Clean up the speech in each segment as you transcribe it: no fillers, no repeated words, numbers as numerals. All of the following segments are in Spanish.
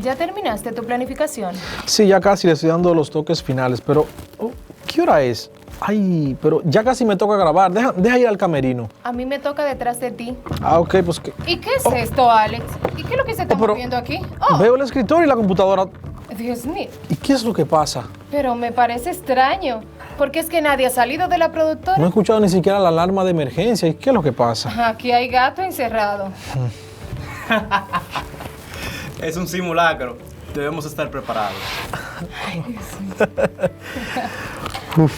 ¿Ya terminaste tu planificación? Sí, ya casi le estoy dando los toques finales, pero ¿qué hora es? Ay, pero ya casi me toca grabar. Deja ir al camerino. A mí me toca detrás de ti. Ah, ok, pues que... ¿Y qué es esto, Alex? ¿Y qué es lo que se está pero moviendo aquí? veo el escritorio y la computadora. Dios mío. ¿Y qué es lo que pasa? Pero me parece extraño, porque es que nadie ha salido de la productora. No he escuchado ni siquiera la alarma de emergencia. ¿Y qué es lo que pasa? Aquí hay gato encerrado. Es un simulacro. Debemos estar preparados. Ay, Dios mío. Uf.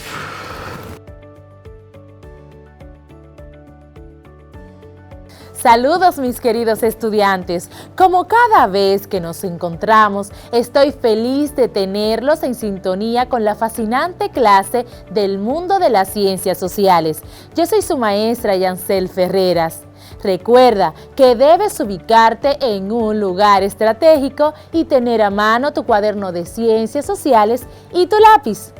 Saludos mis queridos estudiantes, como cada vez que nos encontramos, estoy feliz de tenerlos en sintonía con la fascinante clase del mundo de las ciencias sociales. Yo soy su maestra Yancel Ferreras. Recuerda que debes ubicarte en un lugar estratégico y tener a mano tu cuaderno de ciencias sociales y tu lápiz.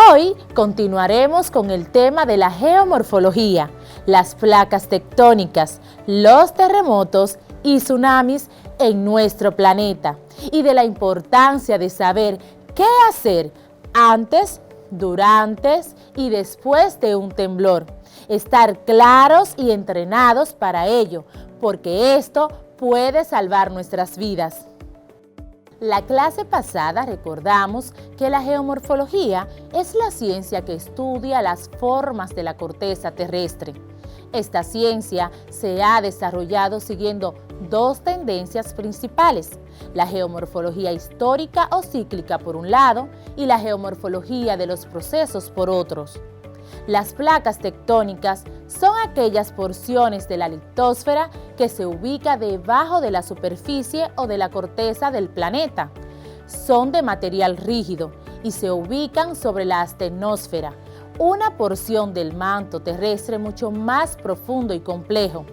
Hoy continuaremos con el tema de la geomorfología, las placas tectónicas, los terremotos y tsunamis en nuestro planeta y de la importancia de saber qué hacer antes, durante y después de un temblor. Estar claros y entrenados para ello, porque esto puede salvar nuestras vidas. La clase pasada recordamos que la geomorfología es la ciencia que estudia las formas de la corteza terrestre. Esta ciencia se ha desarrollado siguiendo dos tendencias principales, la geomorfología histórica o cíclica por un lado y la geomorfología de los procesos por otros. Las placas tectónicas son aquellas porciones de la litosfera que se ubica debajo de la superficie o de la corteza del planeta. Son de material rígido y se ubican sobre la astenosfera, una porción del manto terrestre mucho más profundo y complejo.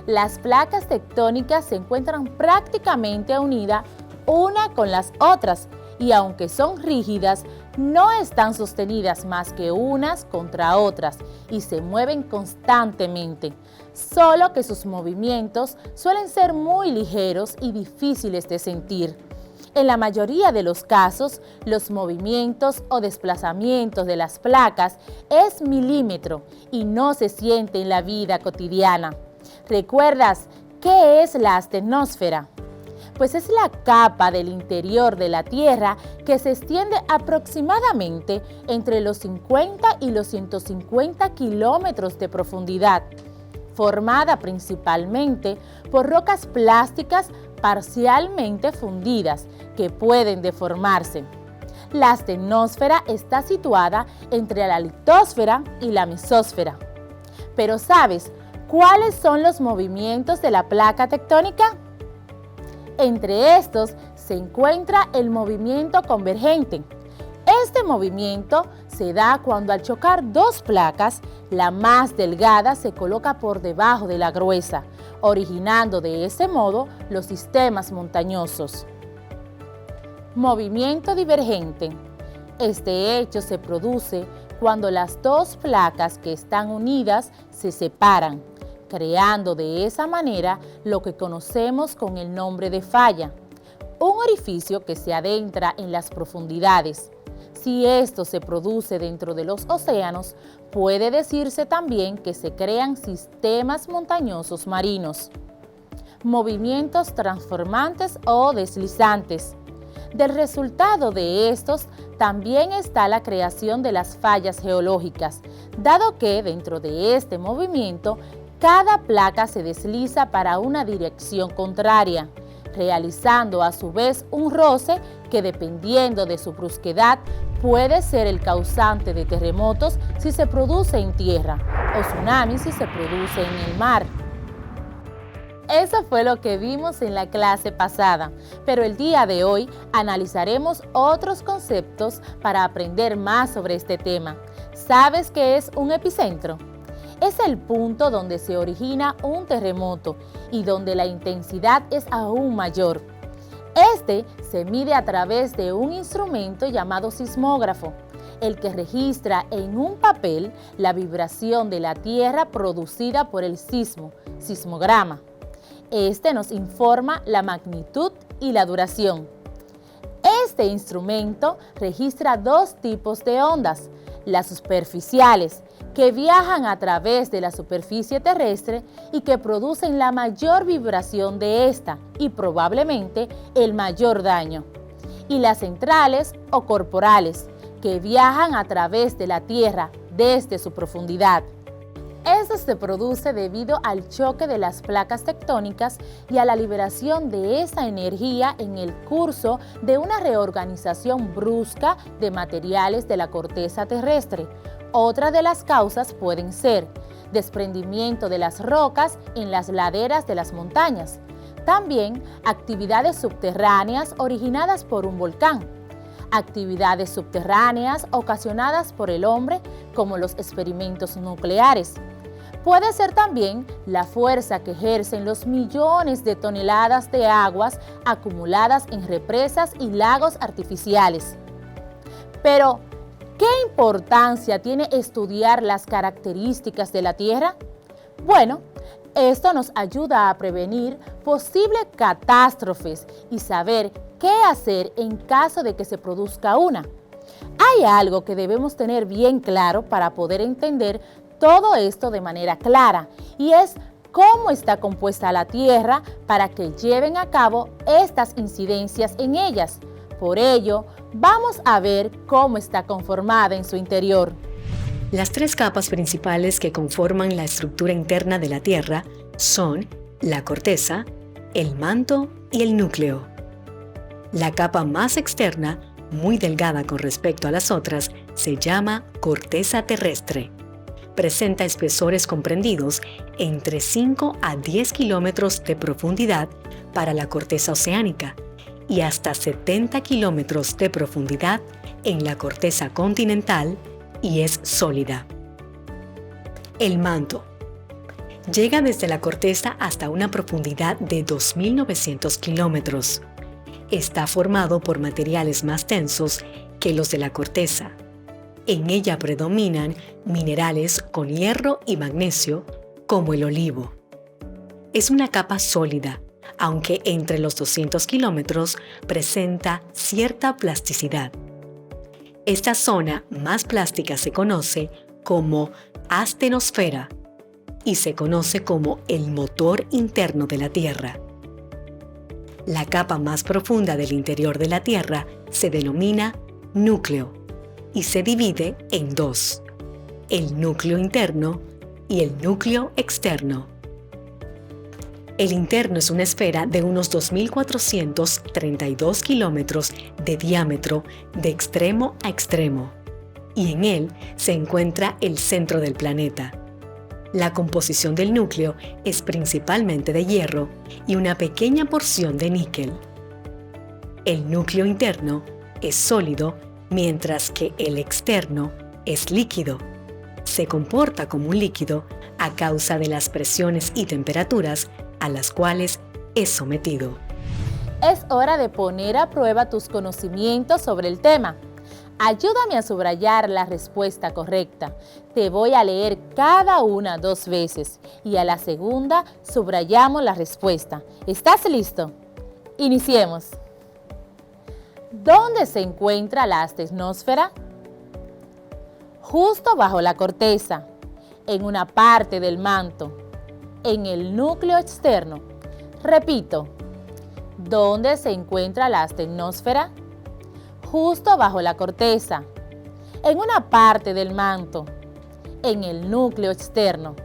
Las placas tectónicas se encuentran prácticamente unidas una con las otras y aunque son rígidas, no están sostenidas más que unas contra otras y se mueven constantemente, solo que sus movimientos suelen ser muy ligeros y difíciles de sentir. En la mayoría de los casos, los movimientos o desplazamientos de las placas es milímetro y no se siente en la vida cotidiana. ¿Recuerdas qué es la astenosfera? Pues es la capa del interior de la Tierra que se extiende aproximadamente entre los 50 y los 150 kilómetros de profundidad, formada principalmente por rocas plásticas parcialmente fundidas que pueden deformarse. La astenosfera está situada entre la litosfera y la mesósfera. Pero ¿sabes cuáles son los movimientos de la placa tectónica? Entre estos se encuentra el movimiento convergente. Este movimiento se da cuando al chocar dos placas, la más delgada se coloca por debajo de la gruesa, originando de ese modo los sistemas montañosos. Movimiento divergente. Este hecho se produce cuando las dos placas que están unidas se separan, creando de esa manera lo que conocemos con el nombre de falla, un orificio que se adentra en las profundidades. Si esto se produce dentro de los océanos, puede decirse también que se crean sistemas montañosos marinos. Movimientos transformantes o deslizantes. Del resultado de estos también está la creación de las fallas geológicas, dado que dentro de este movimiento cada placa se desliza para una dirección contraria, realizando a su vez un roce que dependiendo de su brusquedad puede ser el causante de terremotos si se produce en tierra o tsunamis si se produce en el mar. Eso fue lo que vimos en la clase pasada, pero el día de hoy analizaremos otros conceptos para aprender más sobre este tema. ¿Sabes qué es un epicentro? Es el punto donde se origina un terremoto y donde la intensidad es aún mayor. Este se mide a través de un instrumento llamado sismógrafo, el que registra en un papel la vibración de la tierra producida por el sismograma. Este nos informa la magnitud y la duración. Este instrumento registra dos tipos de ondas, las superficiales, que viajan a través de la superficie terrestre y que producen la mayor vibración de esta y probablemente el mayor daño, y las centrales o corporales, que viajan a través de la Tierra desde su profundidad. Esto se produce debido al choque de las placas tectónicas y a la liberación de esa energía en el curso de una reorganización brusca de materiales de la corteza terrestre. Otra de las causas pueden ser desprendimiento de las rocas en las laderas de las montañas, también actividades subterráneas originadas por un volcán, actividades subterráneas ocasionadas por el hombre como los experimentos nucleares. Puede ser también la fuerza que ejercen los millones de toneladas de aguas acumuladas en represas y lagos artificiales. Pero, ¿qué importancia tiene estudiar las características de la Tierra? Bueno, esto nos ayuda a prevenir posibles catástrofes y saber qué hacer en caso de que se produzca una. Hay algo que debemos tener bien claro para poder entender todo esto de manera clara, y es cómo está compuesta la Tierra para que lleven a cabo estas incidencias en ellas. Por ello, vamos a ver cómo está conformada en su interior. Las tres capas principales que conforman la estructura interna de la Tierra son la corteza, el manto y el núcleo. La capa más externa, muy delgada con respecto a las otras, se llama corteza terrestre. Presenta espesores comprendidos entre 5 a 10 kilómetros de profundidad para la corteza oceánica y hasta 70 kilómetros de profundidad en la corteza continental y es sólida. El manto llega desde la corteza hasta una profundidad de 2.900 kilómetros. Está formado por materiales más densos que los de la corteza. En ella predominan minerales con hierro y magnesio, como el olivo. Es una capa sólida, aunque entre los 200 kilómetros presenta cierta plasticidad. Esta zona más plástica se conoce como astenosfera y se conoce como el motor interno de la Tierra. La capa más profunda del interior de la Tierra se denomina núcleo y se divide en dos, el núcleo interno y el núcleo externo. El interno es una esfera de unos 2.432 kilómetros de diámetro de extremo a extremo, y en él se encuentra el centro del planeta. La composición del núcleo es principalmente de hierro y una pequeña porción de níquel. El núcleo interno es sólido, mientras que el externo es líquido. Se comporta como un líquido a causa de las presiones y temperaturas a las cuales es sometido. Es hora de poner a prueba tus conocimientos sobre el tema. Ayúdame a subrayar la respuesta correcta. Te voy a leer cada una 2 veces y a la segunda subrayamos la respuesta. ¿Estás listo? Iniciemos. ¿Dónde se encuentra la astenosfera? Justo bajo la corteza, en una parte del manto, en el núcleo externo. Repito, ¿dónde se encuentra la astenosfera? Justo bajo la corteza, en una parte del manto, en el núcleo externo.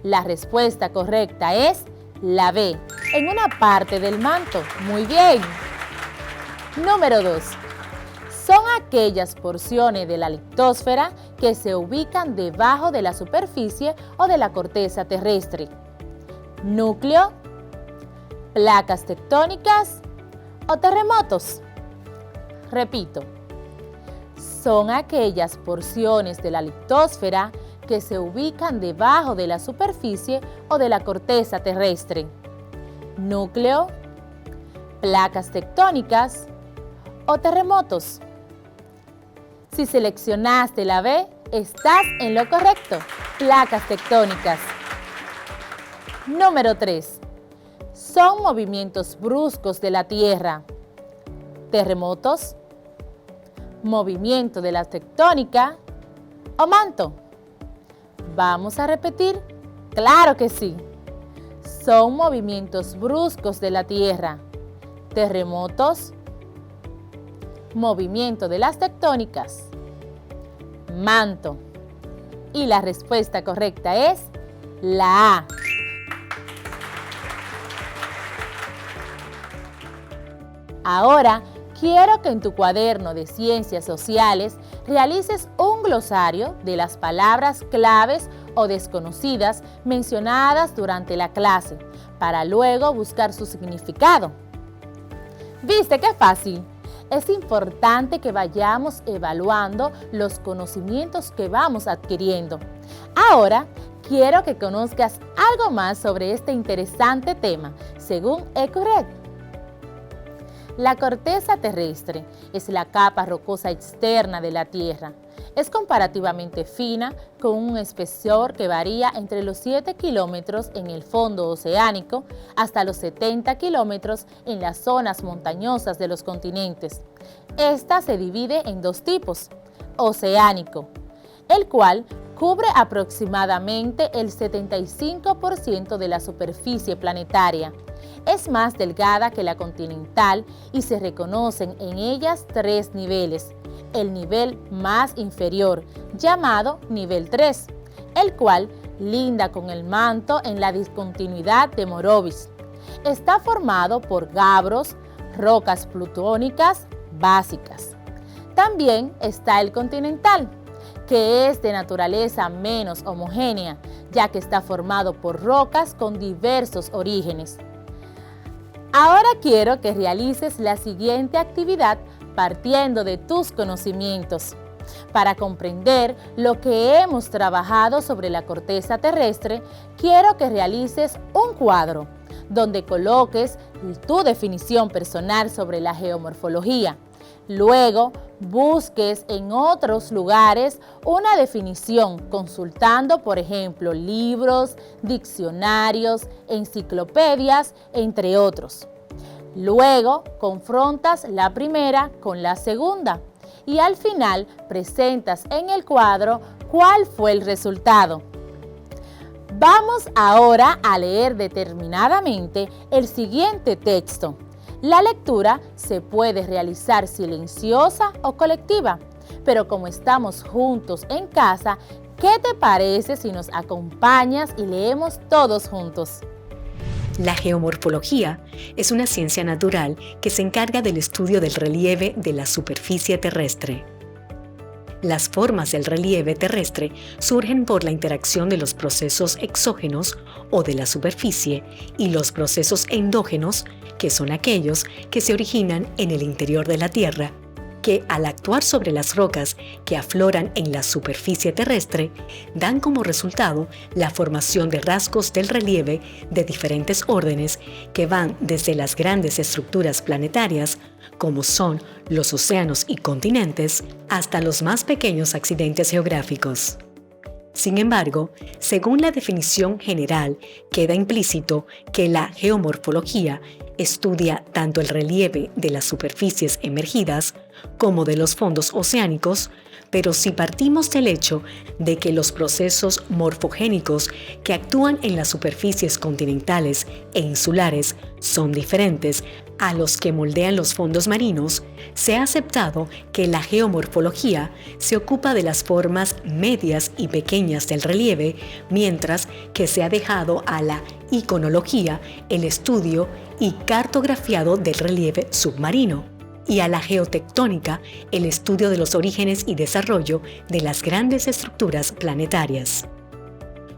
La respuesta correcta es la B, en una parte del manto. Muy bien. Número 2. Son aquellas porciones de la litosfera que se ubican debajo de la superficie o de la corteza terrestre. Núcleo, placas tectónicas o terremotos. Repito, son aquellas porciones de la litosfera que se ubican debajo de la superficie o de la corteza terrestre. Núcleo, placas tectónicas o terremotos. Si seleccionaste la B, estás en lo correcto, placas tectónicas. Número 3. son movimientos bruscos de la Tierra, terremotos, movimiento de la tectónica o manto. Vamos a repetir. Claro que sí. Son movimientos bruscos de la Tierra, terremotos, movimiento de las tectónicas, manto. Y la respuesta correcta es la A. Ahora, quiero que en tu cuaderno de Ciencias Sociales realices un glosario de las palabras claves o desconocidas mencionadas durante la clase, para luego buscar su significado. ¿Viste qué fácil? Es importante que vayamos evaluando los conocimientos que vamos adquiriendo. Ahora, quiero que conozcas algo más sobre este interesante tema, según EcoRed. La corteza terrestre es la capa rocosa externa de la Tierra. Es comparativamente fina, con un espesor que varía entre los 7 kilómetros en el fondo oceánico hasta los 70 kilómetros en las zonas montañosas de los continentes. Esta se divide en dos tipos: oceánico, el cual cubre aproximadamente el 75% de la superficie planetaria. Es más delgada que la continental y se reconocen en ellas 3 niveles. El nivel más inferior, llamado nivel 3, el cual linda con el manto en la discontinuidad de Morovis. Está formado por gabros, rocas plutónicas básicas. También está el continental, que es de naturaleza menos homogénea, ya que está formado por rocas con diversos orígenes. Ahora quiero que realices la siguiente actividad partiendo de tus conocimientos. Para comprender lo que hemos trabajado sobre la corteza terrestre, quiero que realices un cuadro donde coloques tu definición personal sobre la geomorfología. Luego, busques en otros lugares una definición consultando, por ejemplo, libros, diccionarios, enciclopedias, entre otros. Luego, confrontas la primera con la segunda y al final presentas en el cuadro cuál fue el resultado. Vamos ahora a leer determinadamente el siguiente texto. La lectura se puede realizar silenciosa o colectiva, pero como estamos juntos en casa, ¿qué te parece si nos acompañas y leemos todos juntos? La geomorfología es una ciencia natural que se encarga del estudio del relieve de la superficie terrestre. Las formas del relieve terrestre surgen por la interacción de los procesos exógenos o de la superficie y los procesos endógenos, que son aquellos que se originan en el interior de la Tierra, que al actuar sobre las rocas que afloran en la superficie terrestre, dan como resultado la formación de rasgos del relieve de diferentes órdenes que van desde las grandes estructuras planetarias, como son los océanos y continentes, hasta los más pequeños accidentes geográficos. Sin embargo, según la definición general, queda implícito que la geomorfología estudia tanto el relieve de las superficies emergidas como de los fondos oceánicos, pero si partimos del hecho de que los procesos morfogénicos que actúan en las superficies continentales e insulares son diferentes a los que moldean los fondos marinos, se ha aceptado que la geomorfología se ocupa de las formas medias y pequeñas del relieve, mientras que se ha dejado a la iconología el estudio y cartografiado del relieve submarino, y a la geotectónica el estudio de los orígenes y desarrollo de las grandes estructuras planetarias.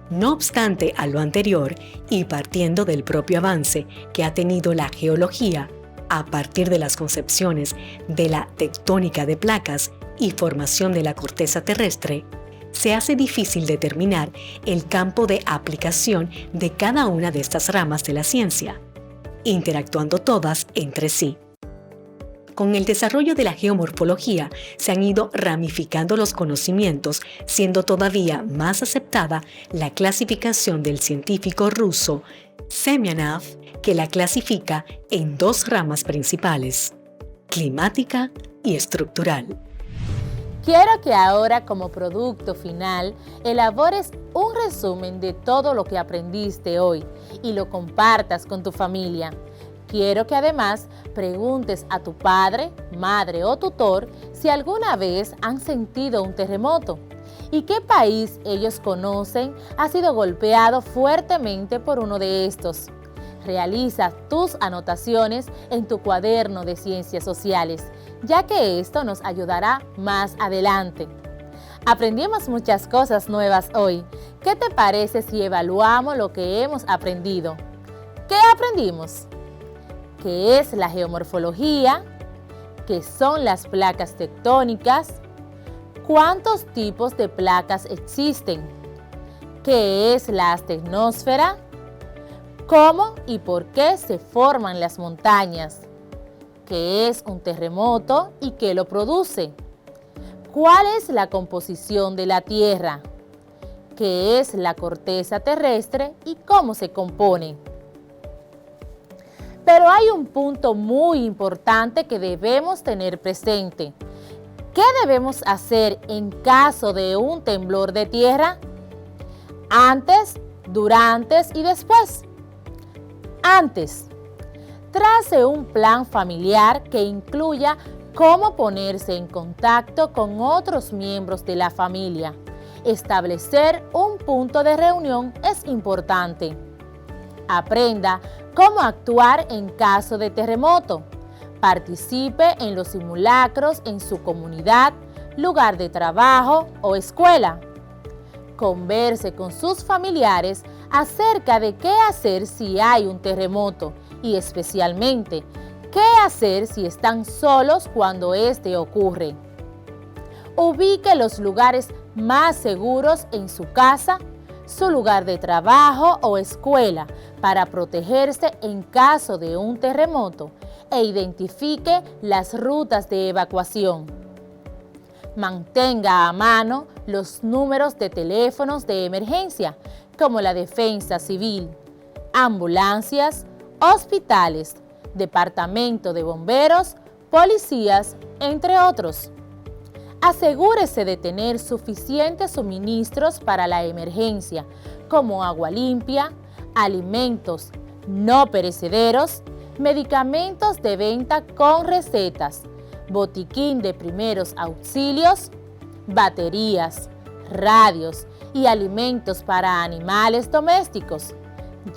No obstante a lo anterior, y partiendo del propio avance que ha tenido la geología a partir de las concepciones de la tectónica de placas y formación de la corteza terrestre, se hace difícil determinar el campo de aplicación de cada una de estas ramas de la ciencia, interactuando todas entre sí. Con el desarrollo de la geomorfología se han ido ramificando los conocimientos, siendo todavía más aceptada la clasificación del científico ruso Semyonov, que la clasifica en dos ramas principales, climática y estructural. Quiero que ahora, como producto final, elabores un resumen de todo lo que aprendiste hoy y lo compartas con tu familia. Quiero que además preguntes a tu padre, madre o tutor si alguna vez han sentido un terremoto y qué país ellos conocen ha sido golpeado fuertemente por uno de estos. Realiza tus anotaciones en tu cuaderno de ciencias sociales, ya que esto nos ayudará más adelante. Aprendimos muchas cosas nuevas hoy. ¿Qué te parece si evaluamos lo que hemos aprendido? ¿Qué aprendimos? ¿Qué es la geomorfología? ¿Qué son las placas tectónicas? ¿Cuántos tipos de placas existen? ¿Qué es la astenosfera? ¿Cómo y por qué se forman las montañas? ¿Qué es un terremoto y qué lo produce? ¿Cuál es la composición de la Tierra? ¿Qué es la corteza terrestre y cómo se compone? Pero hay un punto muy importante que debemos tener presente. ¿Qué debemos hacer en caso de un temblor de tierra? Antes, durante y después. Antes, trace un plan familiar que incluya cómo ponerse en contacto con otros miembros de la familia. Establecer un punto de reunión es importante. Aprenda cómo actuar en caso de terremoto. Participe en los simulacros en su comunidad, lugar de trabajo o escuela. Converse con sus familiares acerca de qué hacer si hay un terremoto y especialmente qué hacer si están solos cuando este ocurre. Ubique los lugares más seguros en su casa, su lugar de trabajo o escuela para protegerse en caso de un terremoto e identifique las rutas de evacuación. Mantenga a mano los números de teléfonos de emergencia como la Defensa Civil, ambulancias, hospitales, departamento de bomberos, policías, entre otros. Asegúrese de tener suficientes suministros para la emergencia, como agua limpia, alimentos no perecederos, medicamentos de venta con recetas, botiquín de primeros auxilios, baterías, radios y alimentos para animales domésticos.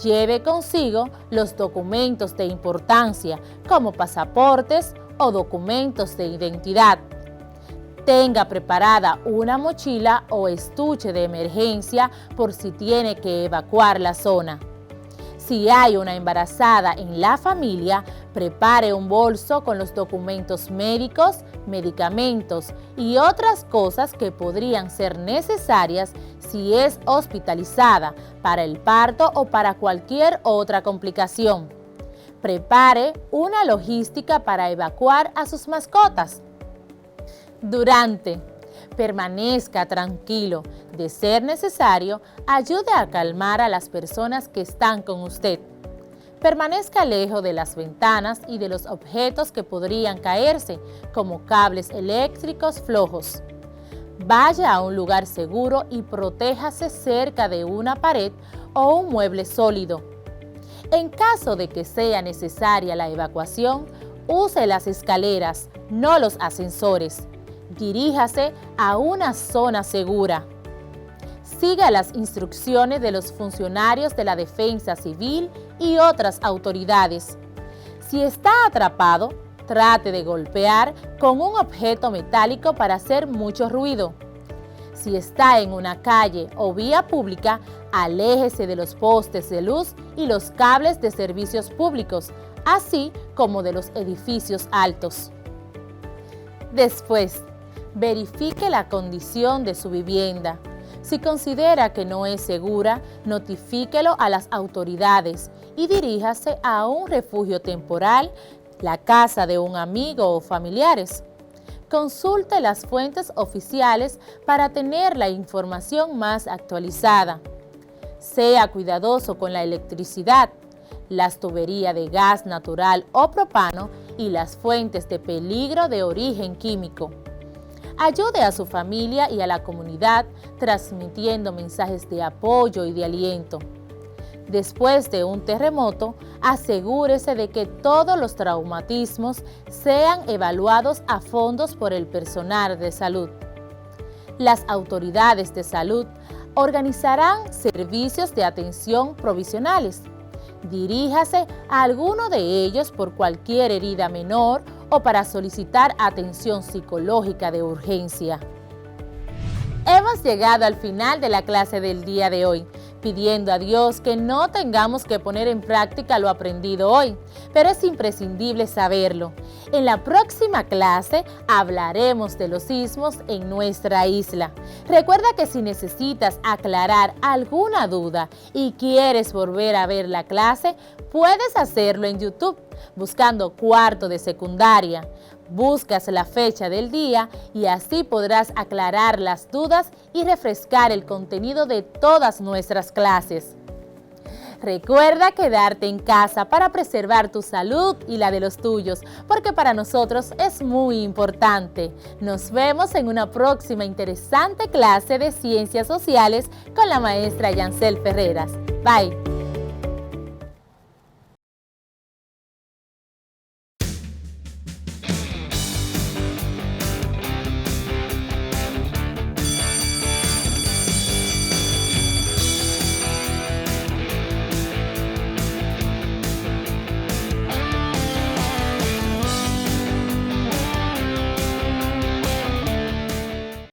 Lleve consigo los documentos de importancia como pasaportes o documentos de identidad. Tenga preparada una mochila o estuche de emergencia por si tiene que evacuar la zona. Si hay una embarazada en la familia, prepare un bolso con los documentos médicos, medicamentos y otras cosas que podrían ser necesarias si es hospitalizada para el parto o para cualquier otra complicación. Prepare una logística para evacuar a sus mascotas. Permanezca tranquilo. De ser necesario, ayude a calmar a las personas que están con usted. Permanezca lejos de las ventanas y de los objetos que podrían caerse, como cables eléctricos flojos. Vaya a un lugar seguro y protéjase cerca de una pared o un mueble sólido. En caso de que sea necesaria la evacuación, use las escaleras, no los ascensores. Diríjase a una zona segura. Siga las instrucciones de los funcionarios de la Defensa Civil y otras autoridades. Si está atrapado, trate de golpear con un objeto metálico para hacer mucho ruido. Si está en una calle o vía pública, aléjese de los postes de luz y los cables de servicios públicos, así como de los edificios altos. Después, verifique la condición de su vivienda. Si considera que no es segura, notifíquelo a las autoridades y diríjase a un refugio temporal, la casa de un amigo o familiares. Consulte las fuentes oficiales para tener la información más actualizada. Sea cuidadoso con la electricidad, las tuberías de gas natural o propano y las fuentes de peligro de origen químico. Ayude a su familia y a la comunidad transmitiendo mensajes de apoyo y de aliento. Después de un terremoto, asegúrese de que todos los traumatismos sean evaluados a fondo por el personal de salud. Las autoridades de salud organizarán servicios de atención provisionales. Diríjase a alguno de ellos por cualquier herida menor o para solicitar atención psicológica de urgencia. Hemos llegado al final de la clase del día de hoy, pidiendo a Dios que no tengamos que poner en práctica lo aprendido hoy, pero es imprescindible saberlo. En la próxima clase hablaremos de los sismos en nuestra isla. Recuerda que si necesitas aclarar alguna duda y quieres volver a ver la clase, puedes hacerlo en YouTube, buscando cuarto de secundaria. Buscas la fecha del día y así podrás aclarar las dudas y refrescar el contenido de todas nuestras clases. Recuerda quedarte en casa para preservar tu salud y la de los tuyos, porque para nosotros es muy importante. Nos vemos en una próxima interesante clase de Ciencias Sociales con la maestra Yancel Ferreras. Bye.